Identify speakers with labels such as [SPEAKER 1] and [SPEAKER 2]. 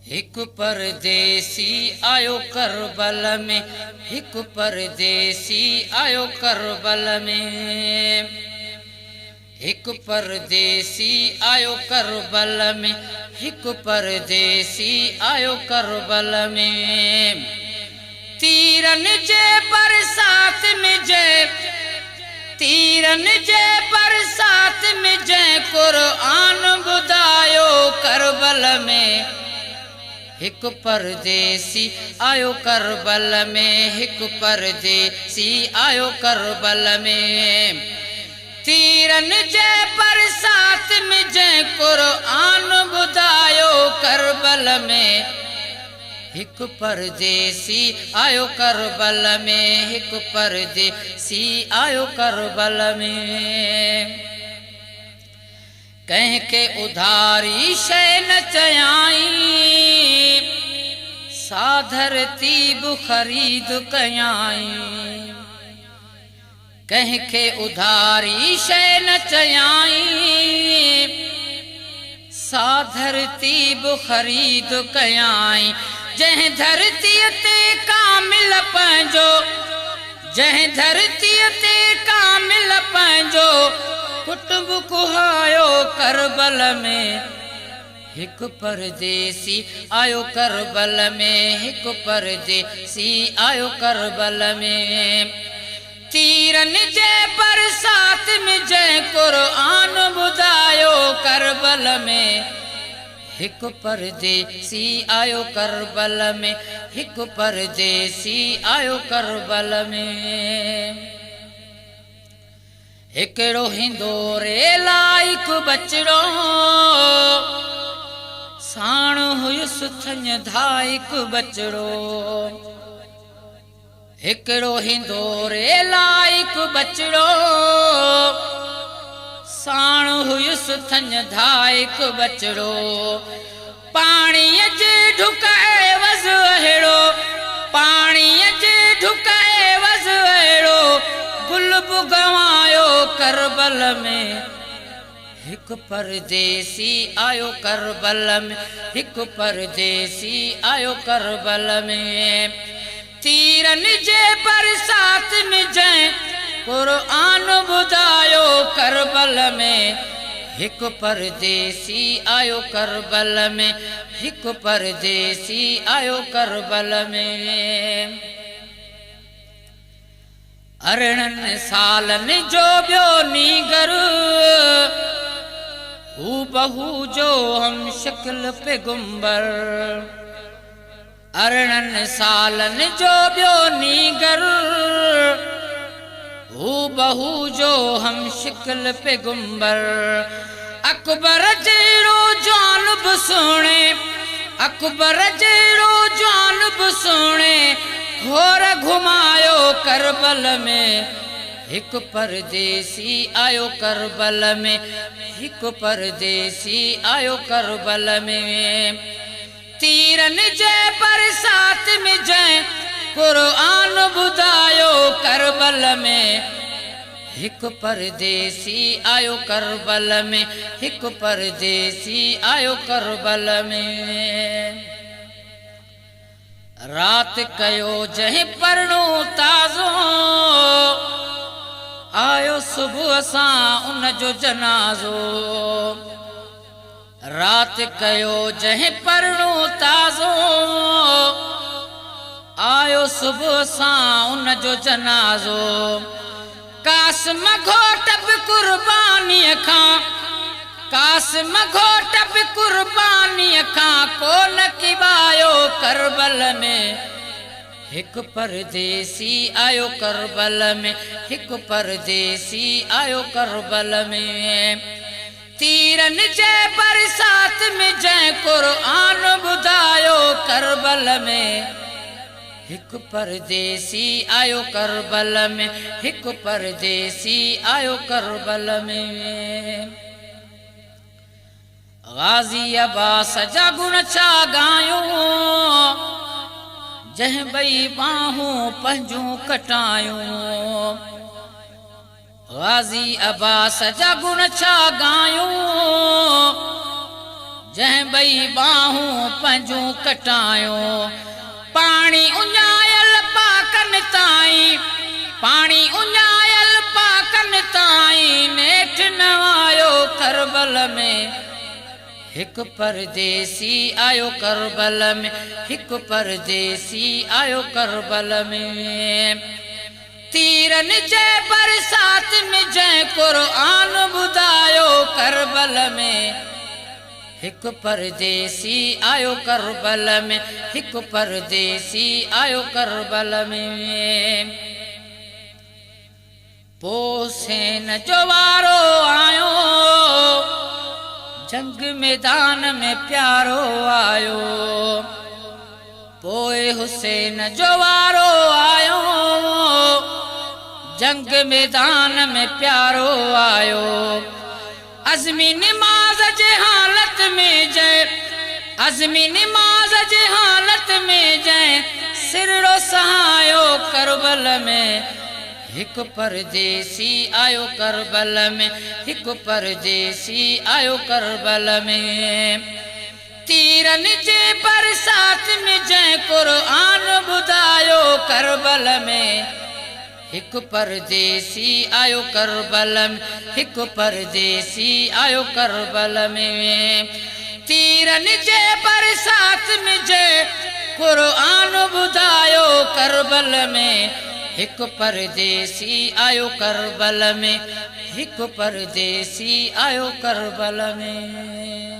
[SPEAKER 1] हिकु परदेसी आयो करबल में, हिकु परदेसी आयो करबल में, हिकु परदेसी आयो करबल में, हिकु परदेसी आयो करबल में। तीरन जे बरसात में जय, तीरन जे बरसात में जय कुरान ॿुधायो करबल में। हिकु परदेसी आयो करबल में, हिकु परदेसी आयो करबल में। तीरन जे बरसात में जंहिं कुरान ॿुधायो करबल में। हिकु परदेसी आयो करबल में, हिकु परदेसी आयो करबल में। कंहिंखे उधारी शइ न चयाई, सा धरती बि ख़रीद कयाई। कंहिंखे उधारी शइ न चयाई, सा धरती बि ख़रीद कयाई। जंहिं धरतीअ ते कामिल पंहिंजो, जंहिं धरतीअ ते कामिल पंहिंजो कुटुंब कुहायो करबल में। हिकु परदेसी आयो करबल में, हिकु परदेसी आयो करबल में। तीरन जे बरसात में जंहिं कुरान ॿुधायो करबल में। हिकु परदेसी आयो करबल में, हिकु परदेसी आयो करबल में। हिकिड़ो हिंदोरे लाइक बचड़ो, साण हुयुसि थञ धाइक बचड़ो। हिकिड़ो हिंदोरे लाइक बचड़ो, साण हुयुसि थञ धाइक बचड़ो। पाणीअ जे ढुकाए वज़ अहिड़ो, पाणीअ जे ढुकाए वज़ अहिड़ो गुल बि गवायो करबल में। हिकु परदेसी आयो करबल में, हिकु परदेसी आयो करबल में। तीरन जे बरसात में जंहिं कुरान ॿुधायो करबल में। हिकु परदेसी आयो करबल में, हिकु परदेसी आयो करबल में। अरिड़हनि सालनि जो ॿियो नीगर, हू बहू जो हम शक्ल पैगंबर। अरिड़हनि सालनि जो ॿियो नीगर, हू बहू जो हम शक्ल पैगंबर। अकबर जहिड़ो जान बि सुहिणे, अकबर जहिड़ो जान बि सुहिणे घोर घुमायो करबल में। हिकु परदेसी आयो करबल में, हिकु परदेसी आयो करबल में। तीरन जे बरसात में जंहिं कुरान ॿुधायो करबल में। हिकु परदेसी आयो करबल में, हिकु परदेसी आयो करबल में। रात कयो जंहिं परणो ताज़ो, आयो सुबुह सां उन जो जनाज़ो। रात कयो जंहिं परणो ताज़ो, आयो सुबुह सां उन जो जनाज़ो। कासिम घोट बि कुर्बानीअ खां, कासिम घोट बि कुर्बानीअ खां कोन किवायो करबल में। हिकु परदेसी आयो करबल में, हिकु परदेसी आयो करबल में। तीरन जे बरसात में जंहिं कुरान ॿुधायो करबल में। हिकु परदेसी आयो करबल में, हिकु परदेसी आयो करबल में। गाज़ी अब्बास जा गुण छा गायूं, जंहिं ॿई बाहूं पंहिंजूं कटायूं। गाज़ी अब्बास जा गुण छा गायूं, जंहिं ॿई बाहूं पंहिंजूं कटायो पाणी उञायल पाकनि ताईं पाणी उञायल पाकनि ताईं नेठ न आयो करबल में हिकु परदेसी आयो करबल में हिकु परदेसी आयो करबल में तीरनि जे बरसात में जंहिं क़ुरान ॿुधायो करबल में हिकु परदेसी आयो करबल में हिकु परदेसी आयो करबल में पोइ हुसैन जो वारो आयो जंग मैदान में प्यारो आयो पोइ हुसैन जो वारो आयो जंग मैदान में प्यारो आयो अज़मी नमाज जे हालत में जय अज़मी नमाज जे हालत में जय सिरड़ो सहायो करबल में हिकु परदेसी आयो करबल में हिकु परदेसी आयो करबल में तीरनि जे बरसात में जंहिं क़ुरान ॿुधायो करबल में हिकु परदेसी आयो करबल में हिकु परदेसी आयो करबल में तीरनि जे बरसात में जंहिं क़ुरान ॿुधायो करबल में हिकु परदेसी आयो करबल में हिकु परदेसी आयो करबल में।